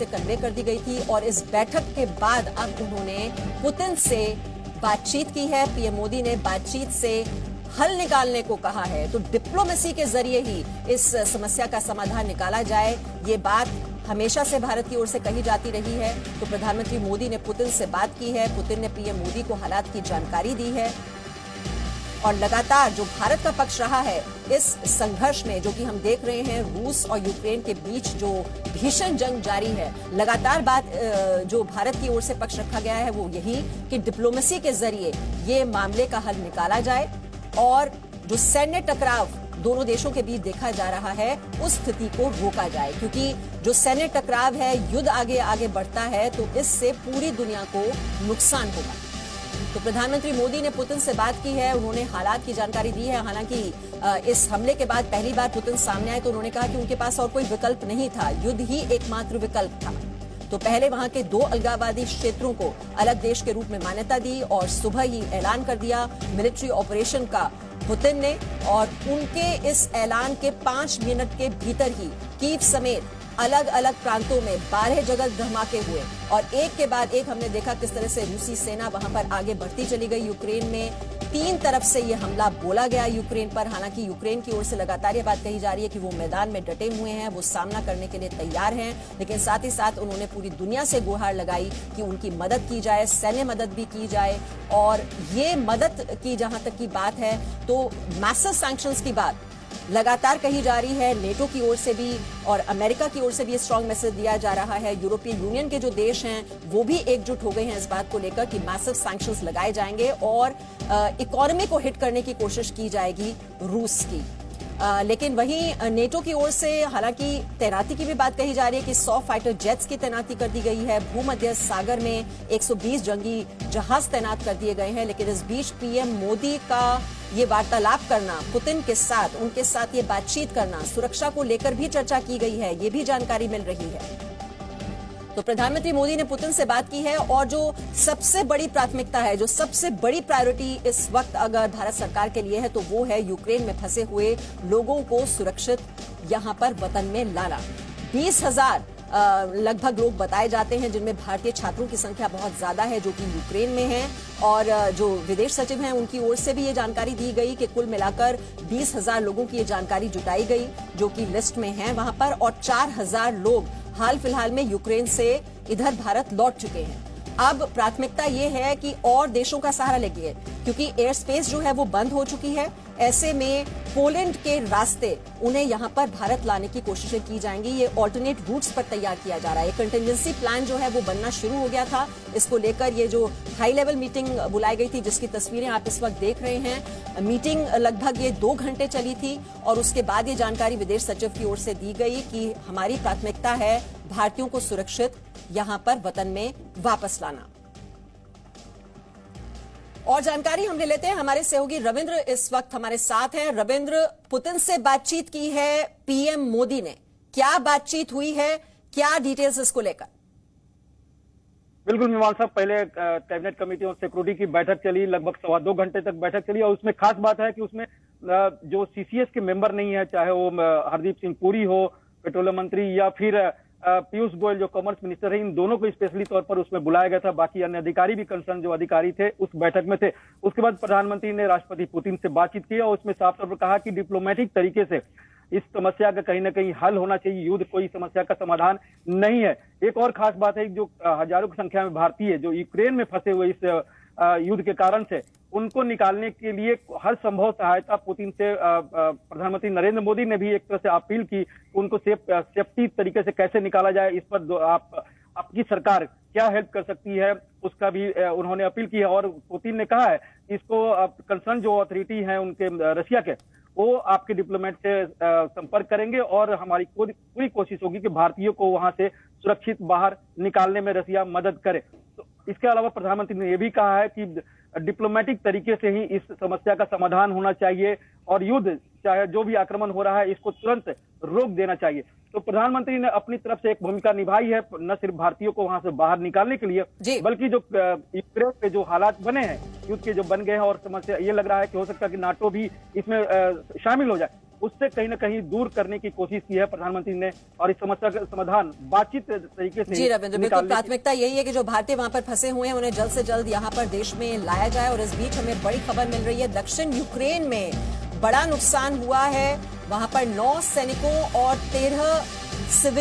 से कन्वे कर दी गई थी और इस बैठक के बाद अब उन्होंने पुतिन से बातचीत की है। पीएम मोदी ने बातचीत से हल निकालने को कहा है, तो डिप्लोमेसी के जरिए ही इस समस्या का समाधान निकाला जाए, ये बात हमेशा से भारत की ओर से कही जाती रही है। तो प्रधानमंत्री मोदी ने पुतिन से बात की है, पुतिन ने पीएम मोदी को हालात की जानकारी दी है और लगातार जो भारत का पक्ष रहा है इस संघर्ष में, जो कि हम देख रहे हैं रूस और यूक्रेन के बीच जो भीषण जंग जारी है, लगातार बात जो भारत की ओर से पक्ष रखा गया है वो यही कि डिप्लोमेसी के जरिए ये मामले का हल निकाला जाए और जो सैन्य टकराव दोनों देशों के बीच देखा जा रहा है उस स्थिति को रोका जाए, क्योंकि जो सैन्य टकराव है, युद्ध आगे आगे बढ़ता है तो इससे पूरी दुनिया को नुकसान होगा। तो प्रधानमंत्री मोदी ने पुतिन से बात की है, उन्होंने हालात की जानकारी दी है। हालांकि इस हमले के बाद पहली बार पुतिन सामने आए तो उन्होंने कहा कि उनके पास और कोई विकल्प नहीं था, युद्ध ही एकमात्र विकल्प था। तो पहले वहां के 2 अलगाववादी क्षेत्रों को अलग देश के रूप में मान्यता दी और सुबह ही ऐलान कर दिया मिलिट्री ऑपरेशन का पुतिन ने, और उनके इस ऐलान के 5 मिनट के भीतर ही कीव समेत अलग अलग प्रांतों में 12 जगह धमाके हुए और एक के बाद एक हमने देखा किस तरह से रूसी सेना वहां पर आगे बढ़ती चली गई। यूक्रेन में 3 तरफ से ये हमला बोला गया यूक्रेन पर। हालांकि यूक्रेन की ओर से लगातार ये बात कही जा रही है कि वो मैदान में डटे हुए हैं, वो सामना करने के लिए तैयार हैं, लेकिन साथ ही साथ उन्होंने पूरी दुनिया से गुहार लगाई कि उनकी मदद की जाए, सैन्य मदद भी की जाए। और ये मदद की जहां तक की बात है तो मैसिव सैंक्शंस की बात लगातार कही जा रही है, नेटो की ओर से भी और अमेरिका की ओर से भी स्ट्रांग मैसेज दिया जा रहा है। यूरोपियन यूनियन के जो देश हैं वो भी एकजुट हो गए हैं इस बात को लेकर कि मैसिव सैंक्शंस लगाए जाएंगे और इकोनॉमी को हिट करने की कोशिश की जाएगी रूस की। लेकिन वहीं नेटो की ओर से हालांकि तैनाती की भी बात कही जा रही है कि 100 फाइटर जेट्स की तैनाती कर दी गई है। भूमध्य सागर में 120 जंगी जहाज तैनात कर दिए गए हैं। लेकिन इस बीच पीएम मोदी का ये वार्तालाप करना पुतिन के साथ, उनके साथ ये बातचीत करना, सुरक्षा को लेकर भी चर्चा की गई है, ये भी जानकारी मिल रही है। तो प्रधानमंत्री मोदी ने पुतिन से बात की है और जो सबसे बड़ी प्राथमिकता है, जो सबसे बड़ी प्रायोरिटी इस वक्त अगर भारत सरकार के लिए है तो वो है यूक्रेन में फंसे हुए लोगों को सुरक्षित यहां पर वतन में लाना। 20,000 लगभग लोग बताए जाते हैं जिनमें भारतीय छात्रों की संख्या बहुत ज्यादा है जो कि यूक्रेन में हैं। और जो विदेश सचिव हैं उनकी ओर से भी ये जानकारी दी गई कि कुल मिलाकर 20,000 लोगों की ये जानकारी जुटाई गई जो कि लिस्ट में हैं वहां पर, और 4,000 लोग हाल फिलहाल में यूक्रेन से इधर भारत लौट चुके हैं। अब प्राथमिकता ये है कि और देशों का सहारा लेंगे क्योंकि एयर स्पेस जो है वो बंद हो चुकी है। ऐसे में पोलैंड के रास्ते उन्हें यहां पर भारत लाने की कोशिशें की जाएंगी। ये ऑल्टरनेट रूट्स पर तैयार किया जा रहा है। कंटिजेंसी प्लान जो है वो बनना शुरू हो गया था। इसको लेकर ये जो हाई लेवल मीटिंग बुलाई गई थी जिसकी तस्वीरें आप इस वक्त देख रहे हैं, मीटिंग लगभग ये 2 घंटे चली थी और उसके बाद ये जानकारी विदेश सचिव की ओर से दी गई कि हमारी प्राथमिकता है भारतीयों को सुरक्षित यहां पर वतन में वापस लाना। और जानकारी हम ले लेते हैं, हमारे सहयोगी रविंद्र इस वक्त हमारे साथ हैं। रविंद्र, पुतिन से बातचीत की है पीएम मोदी ने, क्या बातचीत हुई है, क्या डिटेल्स इसको लेकर? बिल्कुल मीमांसा साहब, पहले कैबिनेट कमेटी और सिक्योरिटी की बैठक चली, लगभग 2.25 घंटे तक बैठक चली और उसमें खास बात है कि उसमें जो सीसीएस के मेंबर नहीं है, चाहे वो हरदीप सिंह पुरी हो पेट्रोलियम मंत्री या फिर पीयूष गोयल जो कॉमर्स मिनिस्टर है, इन दोनों को स्पेशली तौर पर उसमें बुलाया गया था। बाकी अन्य अधिकारी भी कंसर्न जो अधिकारी थे उस बैठक में थे। उसके बाद प्रधानमंत्री ने राष्ट्रपति पुतिन से बातचीत की और उसमें साफ तौर पर कहा कि डिप्लोमेटिक तरीके से इस समस्या का कहीं ना कहीं हल होना चाहिए, युद्ध कोई समस्या का समाधान नहीं है। एक और खास बात है जो हजारों की संख्या में भारतीय जो यूक्रेन में फंसे हुए इस युद्ध के कारण से, उनको निकालने के लिए हर संभव सहायता पुतिन से प्रधानमंत्री नरेंद्र मोदी ने भी एक तरह से अपील की, उनको सेफ्टी तरीके से कैसे निकाला जाए, इस पर आपकी सरकार क्या हेल्प कर सकती है उसका भी उन्होंने अपील की है। और पुतिन ने कहा है इसको कंसर्न जो अथॉरिटी है उनके रशिया के, वो आपके डिप्लोमेट से संपर्क करेंगे और हमारी पूरी कोशिश होगी कि भारतीयों को वहां से सुरक्षित बाहर निकालने में रशिया मदद करे। तो इसके अलावा प्रधानमंत्री ने यह भी कहा है कि डिप्लोमेटिक तरीके से ही इस समस्या का समाधान होना चाहिए और युद्ध चाहे जो भी आक्रमण हो रहा है इसको तुरंत रोक देना चाहिए। तो प्रधानमंत्री ने अपनी तरफ से एक भूमिका निभाई है, न सिर्फ भारतीयों को वहां से बाहर निकालने के लिए बल्कि जो यूक्रेन के जो हालात बने हैं युद्ध के जो बन गए हैं और समस्या ये लग रहा है कि हो सकता है कि नाटो भी इसमें शामिल हो जाए, उससे कहीं ना कहीं दूर करने की कोशिश की है प्रधानमंत्री ने, और इस समस्या का समाधान बातचीत तरीके से जी रविंद्र, बिल्कुल प्राथमिकता यही है कि जो भारतीय वहां पर फंसे हुए हैं उन्हें जल्द से जल्द यहां पर देश में लाया जाए। और इस बीच हमें बड़ी खबर मिल रही है, दक्षिण यूक्रेन में बड़ा नुकसान हुआ है। वहां पर 9 सैनिकों और 13 सिविल